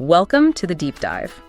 Welcome to the deep dive.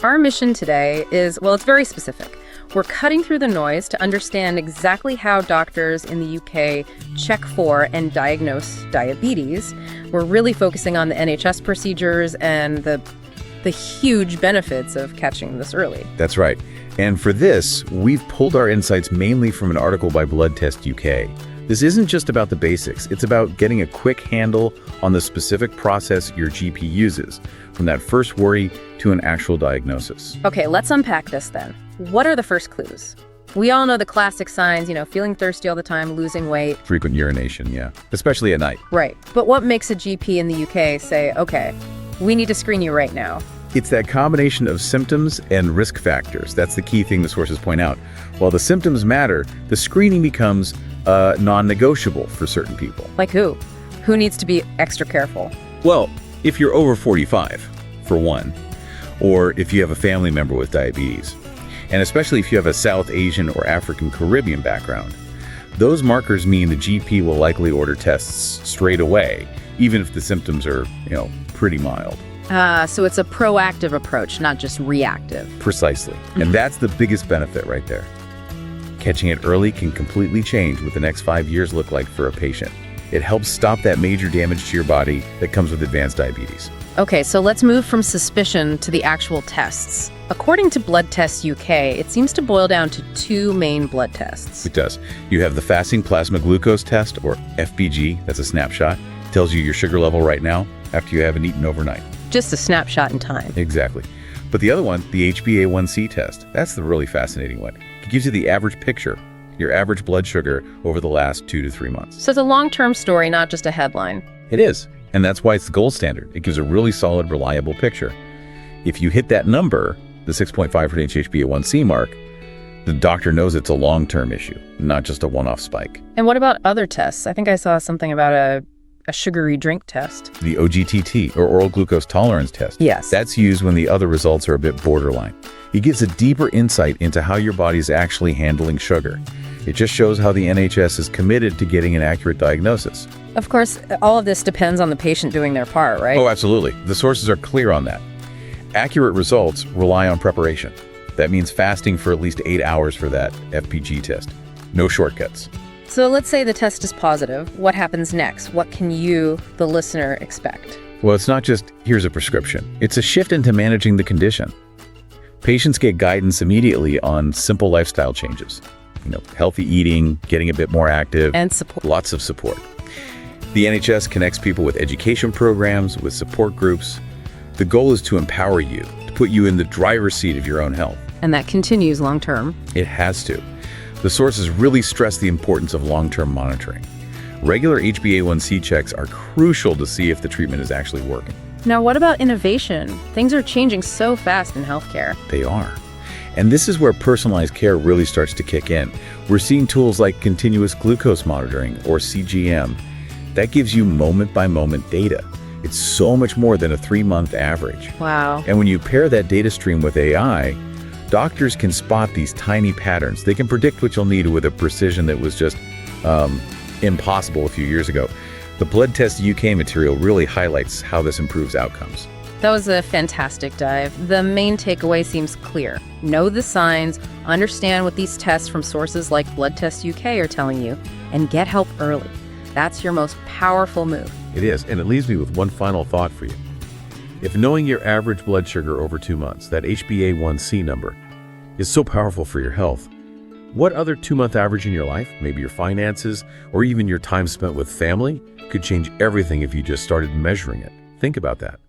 Our mission today is, well, it's very specific. We're cutting through the noise to understand exactly how doctors in the UK check for and diagnose diabetes. We're really focusing on the NHS procedures and the huge benefits of catching this early. That's right. And for this, we've pulled our insights mainly from an article by Blood Test UK. This isn't just about the basics. It's about getting a quick handle on the specific process your GP uses, from that first worry to an actual diagnosis. Okay, let's unpack this then. What are the first clues? We all know the classic signs, feeling thirsty all the time, losing weight. Frequent urination, yeah, especially at night. Right. But what makes a GP in the UK say, okay, we need to screen you right now? It's that combination of symptoms and risk factors. That's the key thing the sources point out. While the symptoms matter, the screening becomes non-negotiable for certain people. Like who? Who needs to be extra careful? Well, if you're over 45, for one, or if you have a family member with diabetes, and especially if you have a South Asian or African Caribbean background, those markers mean the GP will likely order tests straight away, even if the symptoms are, pretty mild. So it's a proactive approach, not just reactive. Precisely. And that's the biggest benefit right there. Catching it early can completely change what the next 5 years look like for a patient. It helps stop that major damage to your body that comes with advanced diabetes. Okay, so let's move from suspicion to the actual tests. According to Blood Test UK, it seems to boil down to two main blood tests. It does. You have the fasting plasma glucose test, or FPG, that's a snapshot. Tells you your sugar level right now after you haven't eaten overnight. Just a snapshot in time. Exactly. But the other one, the HbA1c test, that's the really fascinating one. It gives you the average picture, your average blood sugar over the last 2 to 3 months. So it's a long-term story, not just a headline. It is. And that's why it's the gold standard. It gives a really solid, reliable picture. If you hit that number, the 6.5 for HbA1c mark, the doctor knows it's a long-term issue, not just a one-off spike. And what about other tests? I think I saw something about a sugary drink test. The OGTT, or oral glucose tolerance test. Yes. That's used when the other results are a bit borderline. It gives a deeper insight into how your body's actually handling sugar. It just shows how the NHS is committed to getting an accurate diagnosis. Of course, all of this depends on the patient doing their part, right? Oh, absolutely. The sources are clear on that. Accurate results rely on preparation. That means fasting for at least 8 hours for that FPG test. No shortcuts. So let's say the test is positive. What happens next? What can you, the listener, expect? Well, it's not just, here's a prescription. It's a shift into managing the condition. Patients get guidance immediately on simple lifestyle changes. Healthy eating, getting a bit more active. And support. Lots of support. The NHS connects people with education programs, with support groups. The goal is to empower you, to put you in the driver's seat of your own health. And that continues long term. It has to. The sources really stress the importance of long-term monitoring. Regular HbA1c checks are crucial to see if the treatment is actually working. Now, what about innovation? Things are changing so fast in healthcare. They are. And this is where personalized care really starts to kick in. We're seeing tools like continuous glucose monitoring, or CGM. That gives you moment-by-moment data. It's so much more than a 3-month average. Wow. And when you pair that data stream with AI, doctors can spot these tiny patterns. They can predict what you'll need with a precision that was just impossible a few years ago. The Blood Test UK material really highlights how this improves outcomes. That was a fantastic dive. The main takeaway seems clear. Know the signs, understand what these tests from sources like Blood Test UK are telling you, and get help early. That's your most powerful move. It is, and it leaves me with one final thought for you. If knowing your average blood sugar over 2 months, that HbA1c number, is so powerful for your health, what other 2-month average in your life, maybe your finances, or even your time spent with family, could change everything if you just started measuring it? Think about that.